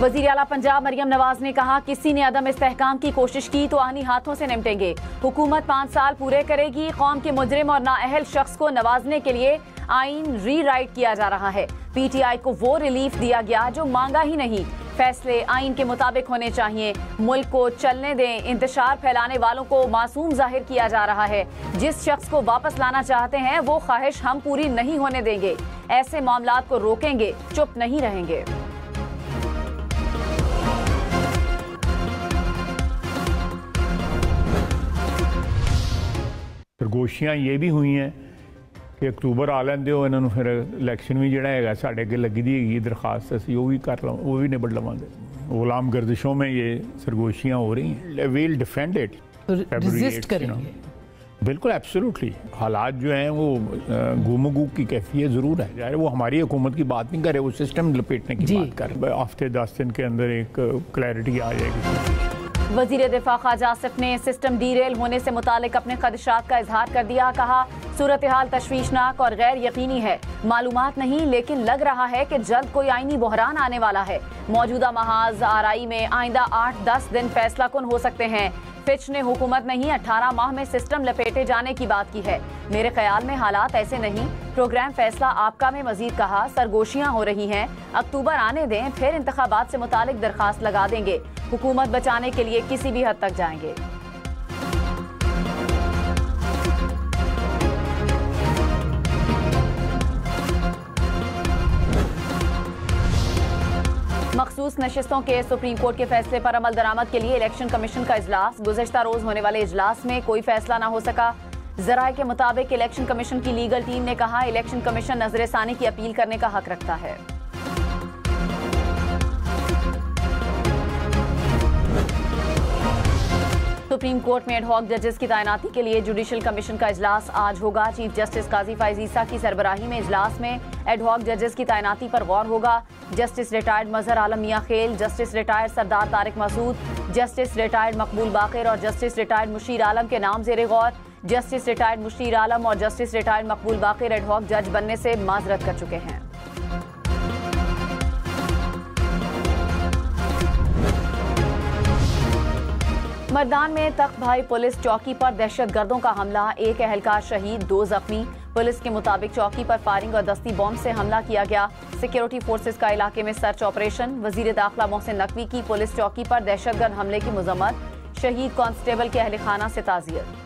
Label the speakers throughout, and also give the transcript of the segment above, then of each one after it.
Speaker 1: वज़ीर आला पंजाब मरियम नवाज ने कहा, किसी ने अदम इस्तेहकाम की कोशिश की तो आनी हाथों से निपटेंगे। हुकूमत 5 साल पूरे करेगी। कौम के मुजरिम और नाअहल शख्स को नवाजने के लिए आइन रीराइट किया जा रहा है। PTI को वो रिलीफ दिया गया जो मांगा ही नहीं। फैसले आइन के मुताबिक होने चाहिए। मुल्क को चलने दें। इंतशार फैलाने वालों को मासूम जाहिर किया जा रहा है। जिस शख्स को वापस लाना चाहते हैं वो ख्वाहिश हम पूरी नहीं होने देंगे। ऐसे मामलात को रोकेंगे, चुप नहीं रहेंगे।
Speaker 2: सरगोशियां ये भी हुई हैं कि अक्तूबर आ लेंदे हो, इन्होंने फिर इलैक्शन भी जिहड़ा है साढ़े अगे लगी दी है दरखास्त, असीं वो भी कर लवां, वो भी निबड़ लवांगे। गुलाम गर्दिशों में ये सरगोशियां हो रही हैं। वील डिफेंड इट,
Speaker 3: रेजिस्ट करेंगे।
Speaker 2: बिल्कुल एब्सोल्युटली। हालात जो हैं वो गुमगू की कैफियत ज़रूर है। यार वो हमारी हुकूमत की बात नहीं करे, वो सिस्टम लपेटने की बात कर। हफ्ते 10 दिन के अंदर एक क्लैरिटी आ जाएगी।
Speaker 1: वज़ीर दिफा ख्वाजा आसिफ ने सिस्टम डीरेल होने से मुतालिक अपने खदशात का इजहार कर दिया। कहा, सूरत हाल तशवीशनाक और गैर यकीनी है। मालूमात नहीं, लेकिन लग रहा है कि जल्द कोई आईनी बहरान आने वाला है। मौजूदा महाज आरआई में आइंदा 8-10 दिन फैसला कुन हो सकते हैं। फिच ने हुकूमत नहीं 18 माह में सिस्टम लपेटे जाने की बात की है। मेरे ख्याल में हालात ऐसे नहीं। प्रोग्राम फैसला आपका में मजीद कहा, सरगोशियां हो रही हैं, अक्टूबर आने दें, फिर इंतखाबात से मुतालिक दरखास्त लगा देंगे। हुकूमत बचाने के लिए किसी भी हद तक जाएंगे। मखसूस नशिस्तों के सुप्रीम कोर्ट के फैसले पर अमल दरामद के लिए इलेक्शन कमीशन का इजलास। गुज़श्ता रोज होने वाले इजलास में कोई फैसला न हो सका। जराए के मुताबिक इलेक्शन कमीशन की लीगल टीम ने कहा, इलेक्शन कमीशन नजरसानी की अपील करने का हक रखता है। सुप्रीम कोर्ट में एडहॉक जजेस की तैनाती के लिए जुडिशल कमीशन का इजलास आज होगा। चीफ जस्टिस काजी फैज ईसा की सरबराही में इजलास में एडहॉक जजेस की तैनाती पर गौर होगा। जस्टिस रिटायर्ड मजहर आलम मियां खेल, जस्टिस रिटायर्ड सरदार तारिक मसूद, जस्टिस रिटायर्ड मकबूल बाकिर और जस्टिस रिटायर्ड मुशीर आलम के नाम ज़ेरे गौर। जस्टिस रिटायर्ड मुशीर आलम और जस्टिस रिटायर्ड मकबूल बाकिर एडहॉक जज बनने से माजरत कर चुके हैं। मर्दान में तख्त भाई पुलिस चौकी पर दहशतगर्दों का हमला, एक एहलकार शहीद, 2 जख्मी। पुलिस के मुताबिक चौकी पर फायरिंग और दस्ती बॉम्ब से हमला किया गया। सिक्योरिटी फोर्सेस का इलाके में सर्च ऑपरेशन। वजीर दाखिला मोहसिन नकवी की पुलिस चौकी पर दहशतगर्द हमले की मजम्मत। शहीद कांस्टेबल के अहल खाना से ताज़ियत।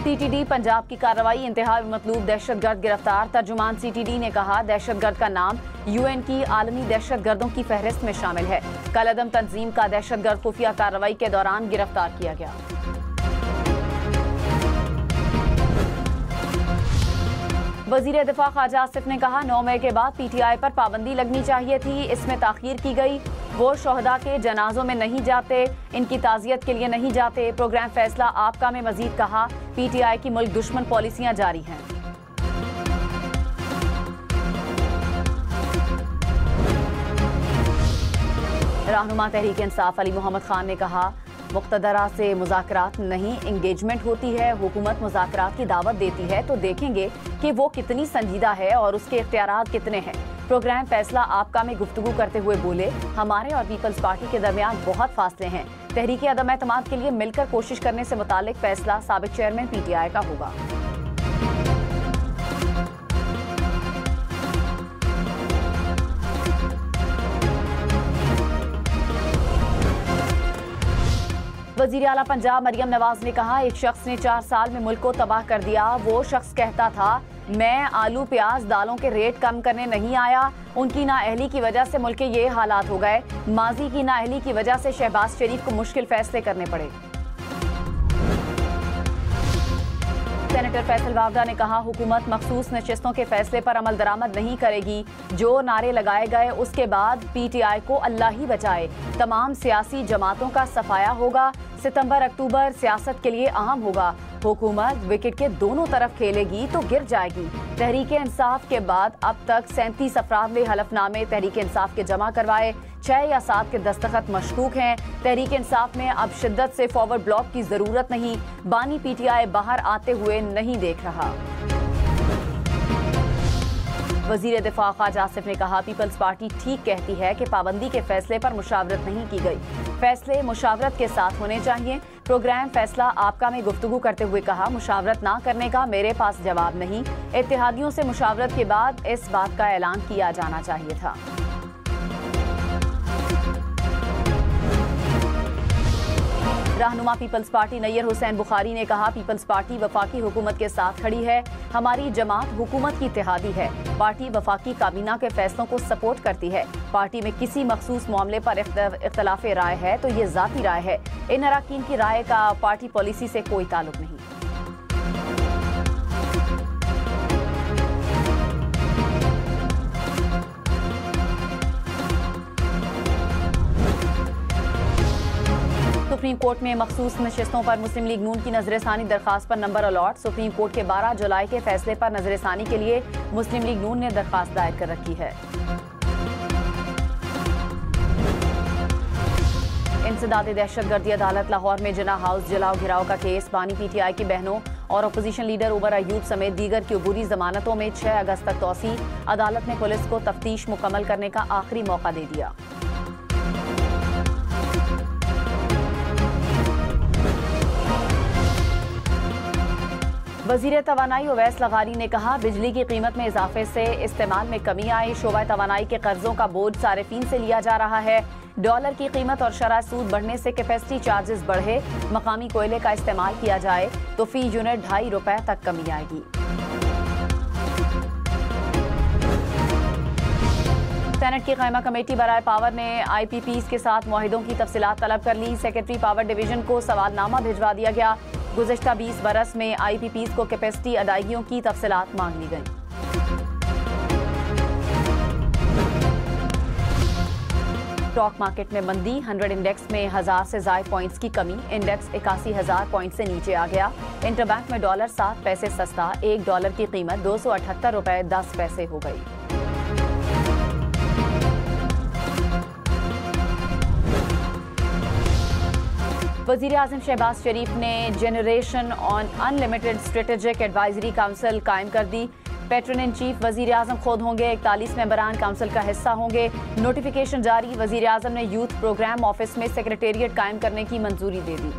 Speaker 1: CTD पंजाब की कार्रवाई, इंतहा मतलूब दहशतगर्द गिरफ्तार। तर्जुमान CTD ने कहा, दहशतगर्द का नाम UN की आलमी दहशतगर्दों की फहरिस्त में शामिल है। कलअदम तंजीम का दहशतगर्द खुफिया कार्रवाई के दौरान गिरफ्तार किया गया। वज़ीर दिफा ख्वाजा आसिफ ने कहा, 9 मई के बाद PTI पर पाबंदी लगनी चाहिए थी, इसमें ताख़ीर की गई। वो शोहदा के जनाजों में नहीं जाते, इनकी ताज़ियत के लिए नहीं जाते। प्रोग्राम फैसला आपका में मजीद कहा, PTI की मुल्क दुश्मन पॉलिसियां जारी हैं। रहनुमा तहरीक इंसाफ अली मोहम्मद खान ने कहा, मुक़्तदरा से मुज़ाकरात नहीं, इंगेजमेंट होती है। हुकूमत मुज़ाकरात की दावत देती है तो देखेंगे कि वो कितनी संजीदा है और उसके इख्तियारात कितने हैं। प्रोग्राम फैसला आपका में गुफ्तगू करते हुए बोले, हमारे और पीपल्स पार्टी के दरमियान बहुत फासले हैं। तहरीक अदम एतमाद के लिए मिलकर कोशिश करने से मुतालिक फैसला साबिक चेयरमैन PTI का होगा। वज़ीर आला पंजाब मरियम नवाज ने कहा, एक शख्स ने 4 साल में मुल्क को तबाह कर दिया। वो शख्स कहता था, मैं आलू प्याज दालों के रेट कम करने नहीं आया। उनकी नाअहली की वजह से मुल्क के ये हालात हो गए। माजी की नाअहली की वजह से शहबाज शरीफ को मुश्किल फैसले करने पड़े। सेनेटर फैसल वावडा ने कहा, हुकूमत मखसूस नशिस्तों के फैसले पर अमल दरामद नहीं करेगी। जो नारे लगाए गए उसके बाद PTI को अल्लाह ही बचाए। तमाम सियासी जमातों का सफाया होगा। सितंबर अक्टूबर सियासत के लिए अहम होगा। हुकूमत विकेट के दोनों तरफ खेलेगी तो गिर जाएगी। तहरीक इंसाफ के बाद अब तक 37 अफराद ने हलफनामे तहरीक इंसाफ के जमा करवाए। 6 या 7 के दस्तखत मशकूक हैं। तहरीक इंसाफ में अब शिद्दत से फॉरवर्ड ब्लॉक की जरूरत नहीं। बानी PTI बाहर आते हुए नहीं देख रहा। वजीर दिफा ख्वाजा आसिफ ने कहा, पीपल्स पार्टी ठीक कहती है कि पाबंदी के फैसले पर मुशावरत नहीं की गई, फैसले मुशावरत के साथ होने चाहिए। प्रोग्राम फैसला आपका में गुफ्तगू करते हुए कहा, मुशावरत ना करने का मेरे पास जवाब नहीं, इत्तेहादियों से मुशावरत के बाद इस बात का ऐलान किया जाना चाहिए था। रहनुमा पीपल्स पार्टी नैयर हुसैन बुखारी ने कहा, पीपल्स पार्टी वफाकी हुकूमत के साथ खड़ी है, हमारी जमात हुकूमत की इत्तेहादी है, पार्टी वफाकी काबीना के फैसलों को सपोर्ट करती है। पार्टी में किसी मखसूस मामले पर इख्तलाफ राय है तो ये जाती राय है, इन अरकान की राय का पार्टी पॉलिसी से कोई ताल्लुक नहीं। सुप्रीम कोर्ट में मखसूस नशिस्तों पर मुस्लिम लीग नून की नजरसानी दरखास्त पर नंबर अलॉट। सुप्रीम कोर्ट के 12 जुलाई के फैसले पर नजरसानी के लिए मुस्लिम लीग नून ने दरखास्त दायर कर रखी है। इंसदाद दहशतगर्दी अदालत लाहौर में जिना हाउस जलाओ घिराव का केस, बानी पीटीआई की बहनों और अपोजिशन लीडर उमर अयूब समेत दीगर की अबूरी जमानतों में 6 अगस्त तक तौसी। अदालत ने पुलिस को तफ्तीश मुकम्मल करने का आखिरी मौका दे दिया। वजीर तवानाई उवैस लगारी ने कहा, बिजली की कीमत में इजाफे से इस्तेमाल में कमी आई, शोबा तवानाई के कर्जों का बोझ सारिफीन से लिया जा रहा है। डॉलर की कीमत और शरह सूद बढ़ने से कैपेसिटी चार्जेस बढ़े, मकामी कोयले का इस्तेमाल किया जाए तो फी यूनिट ₹2.5 तक कमी आएगी। सेनेट की कायमा कमेटी बराए पावर ने IPPs के साथ मुआहिदों की तफसीलात तलब कर ली। सेक्रेटरी पावर डिवीजन को सवालनामा भिजवा दिया गया। गुज़िश्ता 20 बरस में IPPs को कैपेसिटी अदायगियों की तफसीलात मांग ली गई। स्टॉक मार्केट में मंदी, 100 इंडेक्स में 1000 से ज़ायद पॉइंट्स की कमी, इंडेक्स 81,000 पॉइंट से नीचे आ गया। इंटरबैंक में डॉलर 7 पैसे सस्ता, $1 की कीमत ₹278.10 हो गई। वज़ीर आज़म शहबाज शरीफ ने generation on unlimited strategic advisory council कायम कर दी। पैट्रन इन चीफ वज़ीर आज़म खुद होंगे, 41 मेंबरान काउंसिल का हिस्सा होंगे। नोटिफिकेशन जारी, वज़ीर आज़म ने यूथ प्रोग्राम ऑफिस में सेक्रेटेरिएट कायम करने की मंजूरी दे दी।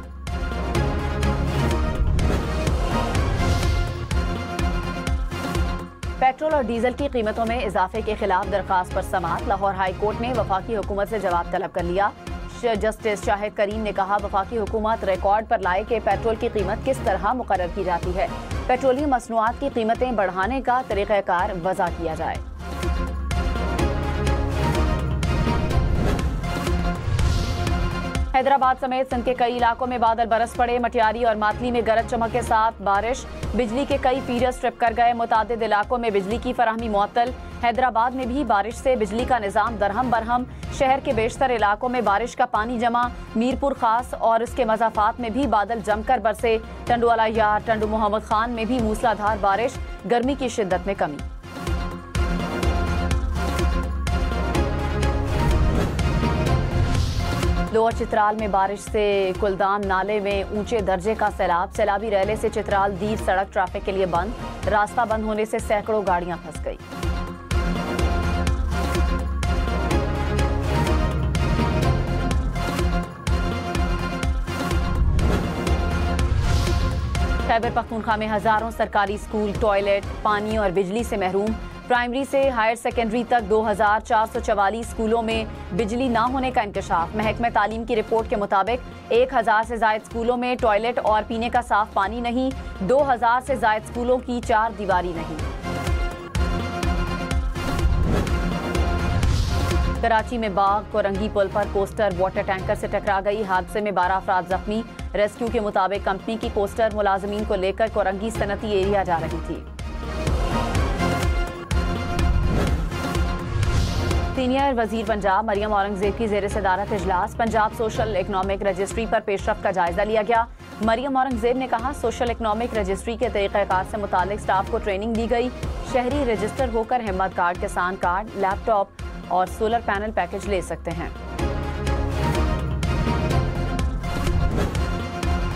Speaker 1: पेट्रोल और डीजल की कीमतों में इजाफे के खिलाफ दरखास्त पर समाअत। लाहौर हाई कोर्ट ने वफाकी हुकूमत से जवाब तलब कर लिया। जस्टिस शाहिद करीम ने कहा, वफाकी हुकूमत रिकॉर्ड पर लाए कि पेट्रोल की कीमत किस तरह मुकर्रर की जाती है, पेट्रोलियम मसनूआत की कीमतें बढ़ाने का तरीक़ाकार वज़ा किया जाए। हैदराबाद समेत सिंध के कई इलाकों में बादल बरस पड़े। मटियारी और मातली में गरज चमक के साथ बारिश, बिजली के कई फीडर्स ट्रिप कर गए। मुतादिद इलाकों में बिजली की फराहमी मुअत्तल। हैदराबाद में भी बारिश से बिजली का निज़ाम दरहम बरहम। शहर के बेशतर इलाकों में बारिश का पानी जमा। मीरपुर खास और इसके मज़ाफात में भी बादल जमकर बरसे। टंडुवाला यार, टंडू मोहम्मद खान में भी मूसलाधार बारिश, गर्मी की शिद्दत में कमी। लोअर चित्राल में बारिश से कुलदाम नाले में ऊंचे दर्जे का सैलाब। सैलाबी रैले से चित्राल दीर सड़क ट्रैफिक के लिए बंद। रास्ता बंद होने से सैकड़ों गाड़ियां फंस गई। खैबर पख्तूनख्वा में हजारों सरकारी स्कूल टॉयलेट, पानी और बिजली से महरूम। प्राइमरी से हायर सेकेंडरी तक 2444 स्कूलों में बिजली ना होने का इंकशाफ। महकमा तालीम की रिपोर्ट के मुताबिक 1000 से जायद स्कूलों में टॉयलेट और पीने का साफ पानी नहीं। 2000 से जायद स्कूलों की 4 दीवारी नहीं। कराची में बाग कोरंगी पुल पर कोस्टर वाटर टैंकर से टकरा गई। हादसे में 12 अफराद जख्मी। रेस्क्यू के मुताबिक कंपनी की कोस्टर मुलाजमीन को लेकर कोरंगी सनती एरिया जा रही थी। सीनियर वजीर पंजाब मरियम औरंगजेब की जेर सदारत इजलास। पंजाब सोशल इकनॉमिक रजिस्ट्री पर पेशरफ का जायजा लिया गया। मरियम औरंगजेब ने कहा, सोशल इकनॉमिक रजिस्ट्री के तरीक़ाकार से मुतालिक स्टाफ को ट्रेनिंग दी गई। शहरी रजिस्टर होकर हिम्मत कार्ड, किसान कार्ड, लैपटॉप और सोलर पैनल पैकेज ले सकते हैं।